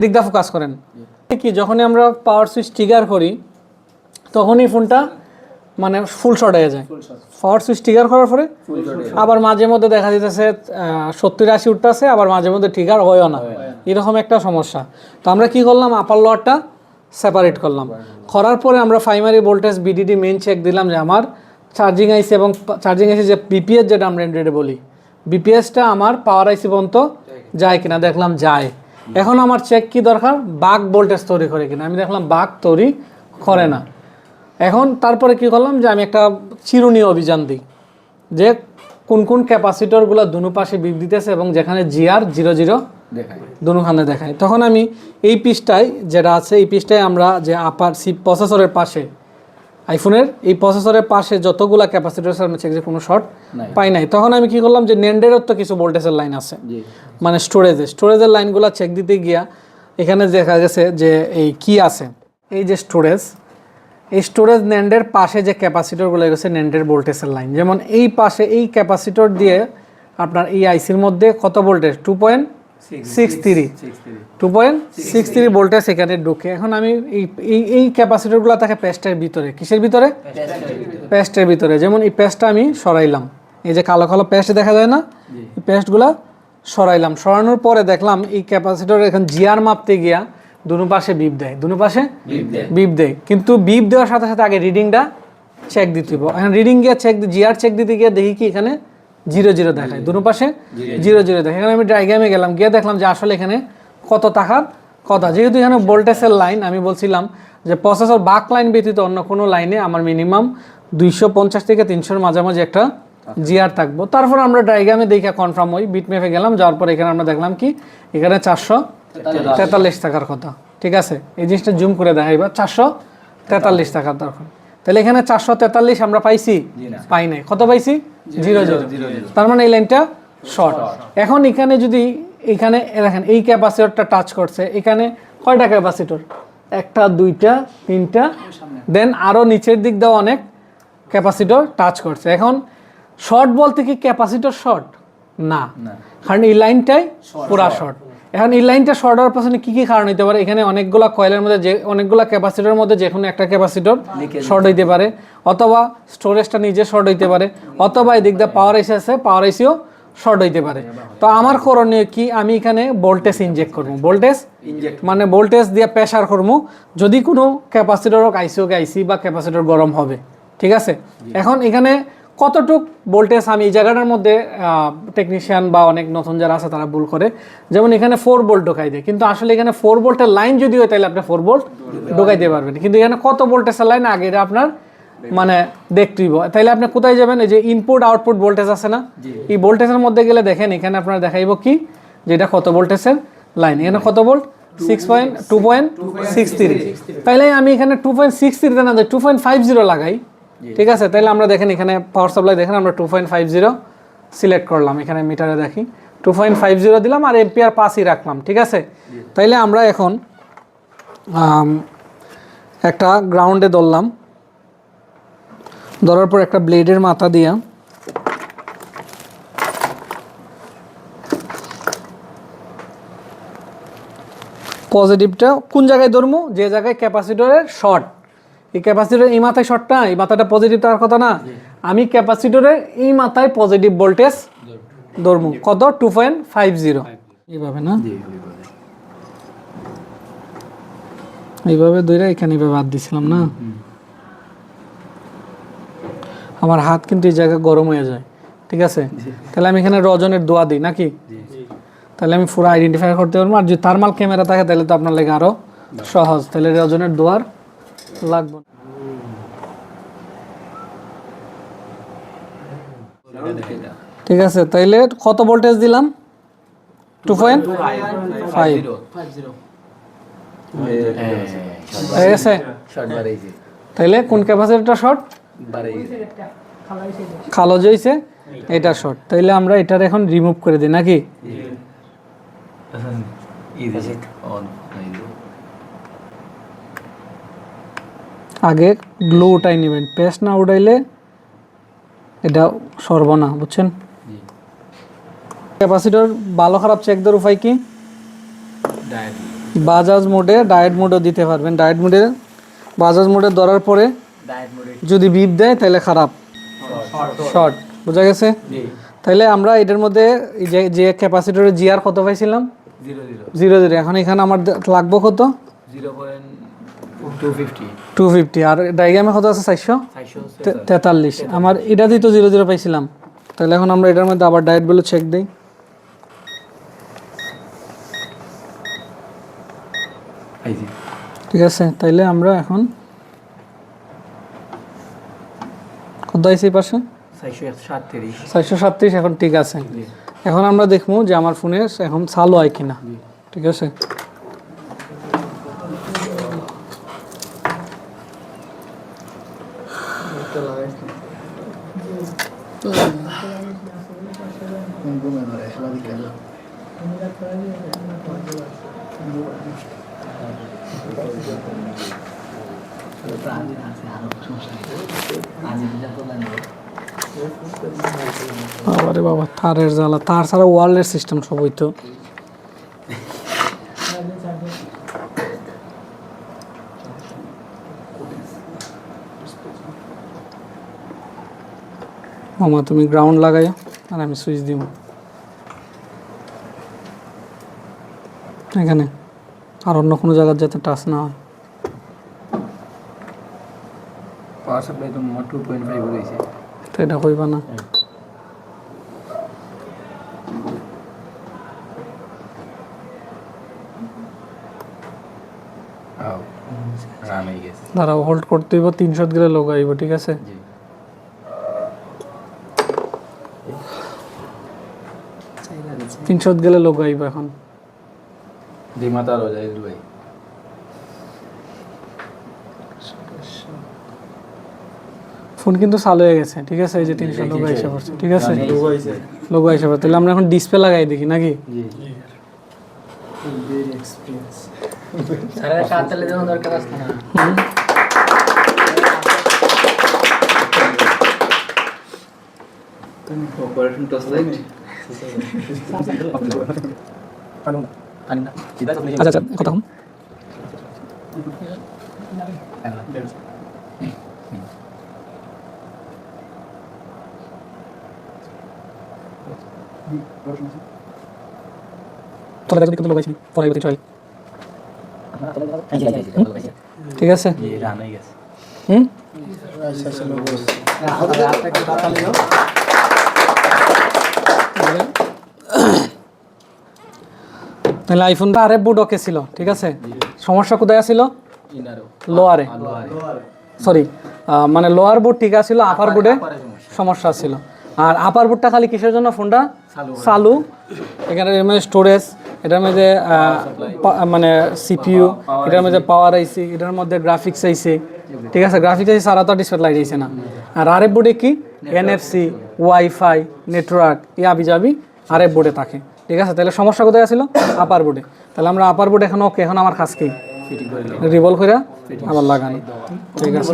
দিক দিয়ে ফোকাস করেন কি যখনই আমরা পাওয়ার সুইচ ট্রিগার করি তখনই ফোনটা মানে ফুল শর্ট হয়ে যায়। পাওয়ার সুইচ ট্রিগার করার পরে আবার মাঝে মধ্যে দেখা যেতেছে 70-80 উঠতেছে, আবার মাঝে মধ্যে ট্রিগার হয়ও না, এরকম একটা সমস্যা। তো আমরা কি করলাম, আপার লোয়ারটা সেপারেট করলাম, করার পরে আমরা primary voltage VDD main check দিলাম যে আমার চার্জিং আইসি এবং চার্জিং আইসি যে বিপিএস যেটা আমরা এন্ড্রয়েডে বলি, বিপিএসটা আমার পাওয়ার আইসি পর্যন্ত যায় কিনা, দেখলাম যায়। এখন আমার চেক কি দরকার, বাক ভোল্টেজ তৈরি করে কিনা, আমি দেখলাম বাক তৈরি করে না। এখন তারপরে কি করলাম যে আমি একটা চিরুনি অভিযান দিই যে কোন কোন ক্যাপাসিটরগুলো দুনো পাশে বিপ দিতেছে এবং যেখানে জিআর 00 দুনোখানে দেখায়। তখন আমি এই পিসটায় যেটা আছে, এই পিসটায় আমরা যে আপার সি প্রসেসরের পাশে, আইফোনের এই প্রসেসরের পাশে যতগুলা ক্যাপাসিটর আছে আমি চেক যে কোনো শর্ট পাই নাই। তখন আমি কি করলাম যে নেন্ডেরও তো কিছু ভোল্টেজের লাইন আছে, মানে স্টোরেজের লাইনগুলো চেক দিতে গিয়া এখানে দেখা গেছে যে এই কি আছে, এই যে স্টোরেজ, এই স্টোরেজ ন্যান্ডের পাশে যে ক্যাপাসিটরগুলো গেছে ন্যান্ডের ভোল্টেজের লাইন, যেমন এই পাশে এই ক্যাপাসিটর দিয়ে আপনার এই আইসির মধ্যে কত ভোল্টেজ 2.63 ভোল্টেজ এখানে ঢুকে। এখন আমি এই ক্যাপাসিটরগুলো থাকে পেস্টের ভিতরে, কিসের ভিতরে, পেস্টের ভিতরে। যেমন এই পেস্টটা আমি সরাইলাম, এই যে কালো কালো পেস্ট দেখা যায় না, এই পেস্টগুলো সরাইলাম, সরানোর পরে দেখলাম এই ক্যাপাসিটর এখন জিআর মাপতে গিয়া দুনো পাশে বিপ দেয়, দুনো পাশে বিপ দেয়, কিন্তু বিপ দেওয়ার সাথে সাথে আগে রিডিংটা চেক দিতে হবে। এখন রিডিং গিয়ে চেক জিআর চেক দিতে গিয়ে দেখি কি এখানে 00 দেখায়, দুনো পাশে 00 দেখায়। এখানে আমি ডায়াগ্রামে গেলাম, গিয়ে দেখলাম যে আসলে এখানে কত টাকার কথা, যেহেতু এখানে ভোল্টেজের লাইন, আমি বলছিলাম যে প্রসেসর বাক লাইন ব্যতীত অন্য কোনো লাইনে আমার মিনিমাম 250 থেকে 300-র মাঝামাঝি একটা জিআর থাকবো। তারপর আমরা ডায়াগ্রামে দেখে কনফার্ম হই, বিট মেপে গেলাম, যাওয়ার পর এখানে আমরা দেখলাম কি এখানে 443 টাকার কথা। ঠিক আছে, এই জিনিসটা জুম করে দেখাইবা, 443 টাকার দরকার। তাহলে এখানে 443 আমরা পাইছি, পাই নাই, কত পাইছি 00, তার মানে এই লাইনটা শর্ট। এখন এখানে যদি এখানে দেখেন এই ক্যাপাসিটরটা টাচ করছে, এখানে কয়টা ক্যাপাসিটর, 1টা 2টা 3টা, দেন আরও নিচের দিক দিয়ে অনেক ক্যাপাসিটর টাচ করছে। এখন শর্ট বলতে কি ক্যাপাসিটর শর্ট না, কারণ এই লাইনটাই পুরা শর্ট। এখন এই লাইনটা শর্ট হওয়ার পেছনে কী কী কারণ হতে পারে, এখানে অনেকগুলো কয়েলের মধ্যে যে অনেকগুলো ক্যাপাসিটরের মধ্যে যে কোনো একটা ক্যাপাসিটর শর্ট হইতে পারে, অথবা স্টোরেজটা নিজে শর্ট হইতে পারে, অথবা এই দিক দিয়ে পাওয়ার আইসি আছে, পাওয়ার আইসিও শর্ট হইতে পারে। তো আমার করণীয় কি, আমি এখানে ভোল্টেজ ইনজেক্ট করবো, ভোল্টেজ মানে ভোল্টেজ দিয়ে প্রেসার করবো, যদি কোনো ক্যাপাসিটর হোক আইসি বা ক্যাপাসিটর গরম হবে। ঠিক আছে, এখন এখানে কতটুক ভোল্টেজ আমি এই জায়গাটার মধ্যে টেকনিশিয়ান বা অনেক নতুন যারা আছে তারা ভুল করে, যেমন এখানে 4 ভোল্ট ঢোকাই দেয়, কিন্তু আসলে এখানে 4 ভোল্টের লাইন যদি হয় তাহলে আপনি 4 ভোল্ট ঢোকাইতে পারবেন, কিন্তু এখানে কত ভোল্টেজের লাইন আগে এটা আপনার মানে দেখতেই। তাইলে আপনি কোথায় যাবেন, এই যে ইনপুট আউটপুট ভোল্টেজ আছে না, এই ভোল্টেজের মধ্যে গেলে দেখেন এখানে আপনার দেখাইব কি যে এটা কত ভোল্টেজের লাইন, এখানে কত ভোল্ট 2.63। তাইলে আমি এখানে 2.63 না 2.50 লাগাই। ঠিক আছে, তাহলে আমরা দেখেন এখানে পাওয়ার সাপ্লাই দেখেন আমরা 2.50 সিলেক্ট করলাম, এখানে মিটারে দেখি 2.50 দিলাম আর এম্পিয়ার পাসই রাখলাম। ঠিক আছে, তাইলে আমরা এখন একটা গ্রাউন্ডে ধরলাম, ধরার পর একটা ব্লেডের মাথা দিয়া পজিটিভটা কোন জায়গায় ধরবো, যে জায়গায় ক্যাপাসিটরের শর্ট, এই ক্যাপাসিটরের এই মাথায় শর্টটা, এই মাথাটা পজিটিভ তার কথা না, আমি ক্যাপাসিটরের এই মাথায় পজিটিভ ভোল্টেজ ধরবো, কত 2.50 এইভাবে না, এইভাবে ধরে এখানে এইভাবে বাদ দিছিলাম না, আমার হাত কিন্তু এই জায়গায় গরম হয়ে যায়। ঠিক আছে, তাহলে আমি এখানে রজনের দোয়া দিই নাকি, তাহলে আমি পুরো আইডেন্টিফাই করতে পারবো। আর যদি থার্মাল ক্যামেরা থাকে তাহলে তো আপনার লাগে আরো সহজ, তাহলে রজনের দোয়ার লাগবে। ঠিক আছে, তাইলে কত ভোল্টেজ দিলাম 2.50 হয়ে গেছে। তাইলে কোন ক্যাপাসিটরটা শর্ট, কালো জইছে এটা শর্ট, তাইলে আমরা এটার এখন রিমুভ করে দিই নাকি। আগে গ্লো উঠাই নেবেন, পেস্ট না উঠাইলে এটা সরব না, বুঝছেন। ক্যাপাসিটর ভালো খারাপ চেক দেওয়ার উপায় কি, বাজাজ মোডে ডায়েট মোডও দিতে পারবেন। ডায়েট মোডে বাজাজ মোডে ধরার পরে যদি বিপ দেয় তাহলে খারাপ, শর্ট, বোঝা গেছে? তাহলে আমরা এটার মধ্যে যে ক্যাপাসিটরের জিআর কত পাইছিলাম 0 এখন এখানে আমার লাগবো কত 250 আর ডায়াগ্রামে কত আছে 443 আমার এটা দিয়ে তো 0 পাইছিলাম। তাহলে এখন আমরা এটার মধ্যে আবার ডায়েট ভ্যালু চেক দেই। ঠিক আছে, তাইলে আমরা এখন কত আইছে এই পাশে 437 এখন ঠিক আছে। এখন আমরা দেখবো যে আমার ফোনে এখন চালু হয় কিনা। ঠিক আছে, বাবারে বাবা, তারের জ্বালা, তার ছাড়া ওয়ালের সিস্টেম সব হইতো। মামা তুমি গ্রাউন্ড লাগাইও আর আমি সুইচ দিব এখানে, আর অন্য কোনো জায়গার যাতে টাচ না হয়। পাওয়ার সাপ্লাই তো 2.5 হইছে, তো এটা কইবা না। দাঁড়াও, হোল্ড করতে হইব, 300 গেলে লোক আইব। ঠিক আছে, 300 গেলে লোক আইব। এখন ফোন কিন্তু চালু হয়ে গেছে। ঠিক আছে, এই যে 300 লোক আইসা পড়ছে। ঠিক আছে, লোক আইসা পড়ছে। তাহলে আমরা এখন ডিসপ্লে লাগাই দেখি নাকি। আচ্ছা আচ্ছা, কথা কম। তোলা দেখো কিন্তু লোক আইছে পরে গতি চল। ঠিক আছে, তাহলে আইফোনটা আরএফ বোর্ড ওকে ছিল। ঠিক আছে, সমস্যা কোথায় ছিল? লোয়ারে, সরি মানে লোয়ার বোর্ড ঠিক আছিল, আপার বোর্ডে সমস্যা ছিল। আর আপার বোর্ডটা খালি কিসের জন্য? ফোনটা চালু, এখানে এর মধ্যে স্টোরেজ, এটার মধ্যে মানে সিপিইউ, এটার মধ্যে পাওয়ার আইসি, এটার মধ্যে গ্রাফিক্স আইসি। ঠিক আছে, গ্রাফিক্স আইসি সারা তো ডিসপ্লে লাইট আইছে না। আর আরএফ বোর্ডে কি এনএফসি, ওয়াইফাই, নেটওয়ার্ক, এই আবি যাবি আরএফ বোর্ডে থাকে। ঠিক আছে, তাহলে সমস্যা কোথায় ছিল? আপার বোর্ডে। তাহলে আমরা আপার বোর্ডে এখন ওকে, এখন আমার কাজ কি রিভলভ করে আবার লাগানো। ঠিক আছে।